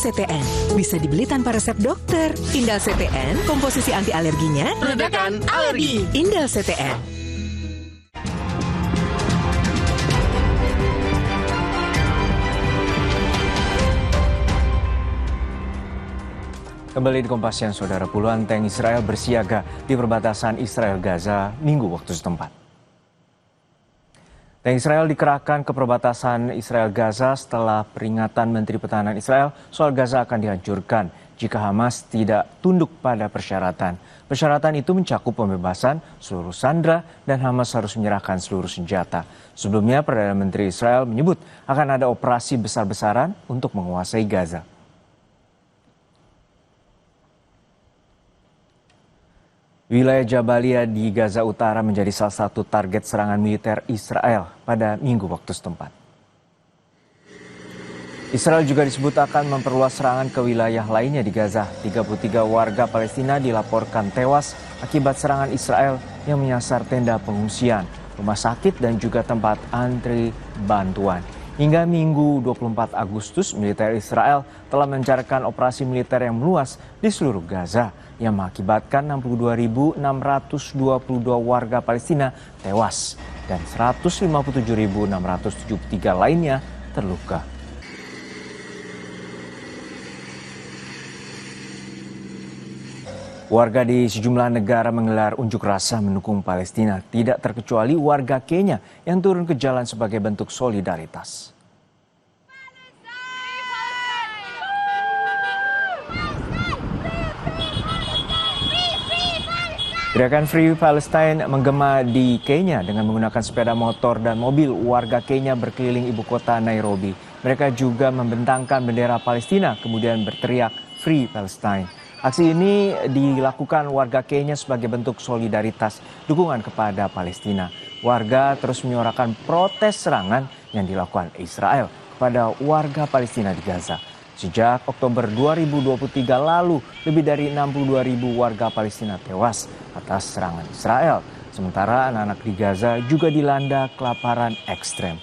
Indal CTN. Bisa dibeli tanpa resep dokter. Indal CTN, komposisi anti alerginya redakan alergi. Indal CTN. Kembali di Kompas Siang, Saudara. Puluhan tank Israel bersiaga di perbatasan Israel-Gaza Minggu waktu setempat. Tank Israel dikerahkan ke perbatasan Israel-Gaza setelah peringatan Menteri Pertahanan Israel soal Gaza akan dihancurkan jika Hamas tidak tunduk pada persyaratan. Persyaratan itu mencakup pembebasan seluruh sandera dan Hamas harus menyerahkan seluruh senjata. Sebelumnya, Perdana Menteri Israel menyebut akan ada operasi besar-besaran untuk menguasai Gaza. Wilayah Jabalia di Gaza Utara menjadi salah satu target serangan militer Israel pada minggu waktu setempat. Israel juga disebut akan memperluas serangan ke wilayah lainnya di Gaza. 33 warga Palestina dilaporkan tewas akibat serangan Israel yang menyasar tenda pengungsian, rumah sakit dan juga tempat antri bantuan. Hingga Minggu 24 Agustus, militer Israel telah melancarkan operasi militer yang meluas di seluruh Gaza yang mengakibatkan 62.622 warga Palestina tewas dan 157.673 lainnya terluka. Warga di sejumlah negara menggelar unjuk rasa mendukung Palestina, tidak terkecuali warga Kenya yang turun ke jalan sebagai bentuk solidaritas. Gerakan Free Palestine menggema di Kenya dengan menggunakan sepeda motor dan mobil. Warga Kenya berkeliling ibu kota Nairobi. Mereka juga membentangkan bendera Palestina, kemudian berteriak Free Palestine. Aksi ini dilakukan warga Kenya sebagai bentuk solidaritas dukungan kepada Palestina. Warga terus menyuarakan protes serangan yang dilakukan Israel kepada warga Palestina di Gaza. Sejak Oktober 2023 lalu, lebih dari 62.000 warga Palestina tewas atas serangan Israel. Sementara anak-anak di Gaza juga dilanda kelaparan ekstrem.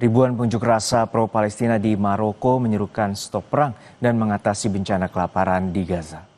Ribuan pengunjuk rasa pro-Palestina di Maroko menyerukan stop perang dan mengatasi bencana kelaparan di Gaza.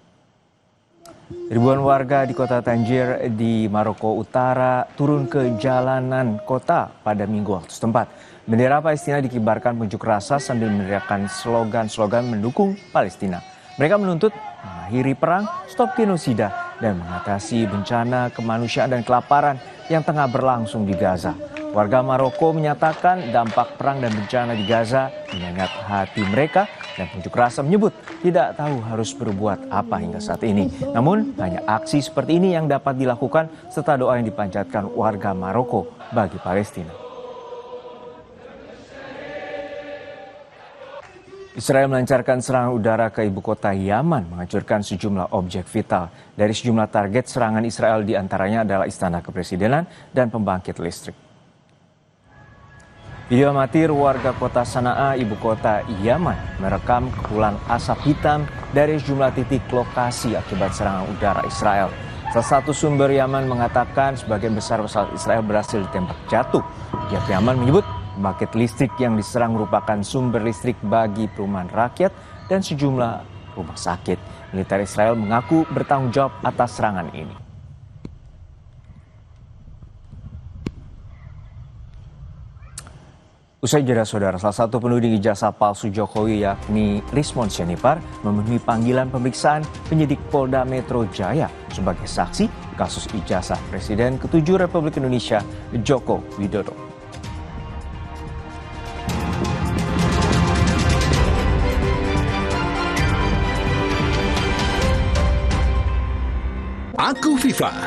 Ribuan warga di kota Tangier di Maroko Utara turun ke jalanan kota pada minggu waktu setempat. Bendera Palestina dikibarkan pengunjuk rasa sambil meneriakkan slogan-slogan mendukung Palestina. Mereka menuntut mengakhiri perang, stop genosida, dan mengatasi bencana kemanusiaan dan kelaparan yang tengah berlangsung di Gaza. Warga Maroko menyatakan dampak perang dan bencana di Gaza menyengat hati mereka dan pengunjuk rasa menyebut tidak tahu harus berbuat apa hingga saat ini. Namun hanya aksi seperti ini yang dapat dilakukan serta doa yang dipanjatkan warga Maroko bagi Palestina. Israel melancarkan serangan udara ke ibu kota Yaman, menghancurkan sejumlah objek vital. Dari sejumlah target serangan Israel diantaranya adalah Istana Kepresidenan dan pembangkit listrik. Video amatir warga kota Sanaa, ibu kota Yaman, merekam kepulan asap hitam dari sejumlah titik lokasi akibat serangan udara Israel. Salah satu sumber Yaman mengatakan sebagian besar pesawat Israel berhasil ditembak jatuh. Pihak Yaman menyebut pembangkit listrik yang diserang merupakan sumber listrik bagi perumahan rakyat dan sejumlah rumah sakit. Militer Israel mengaku bertanggung jawab atas serangan ini. Usai jeda, Saudara, salah satu penuding ijazah palsu Jokowi yakni Rismon Sianipar memenuhi panggilan pemeriksaan penyidik Polda Metro Jaya sebagai saksi kasus ijazah Presiden ke-7 Republik Indonesia Joko Widodo. Aku FIFA.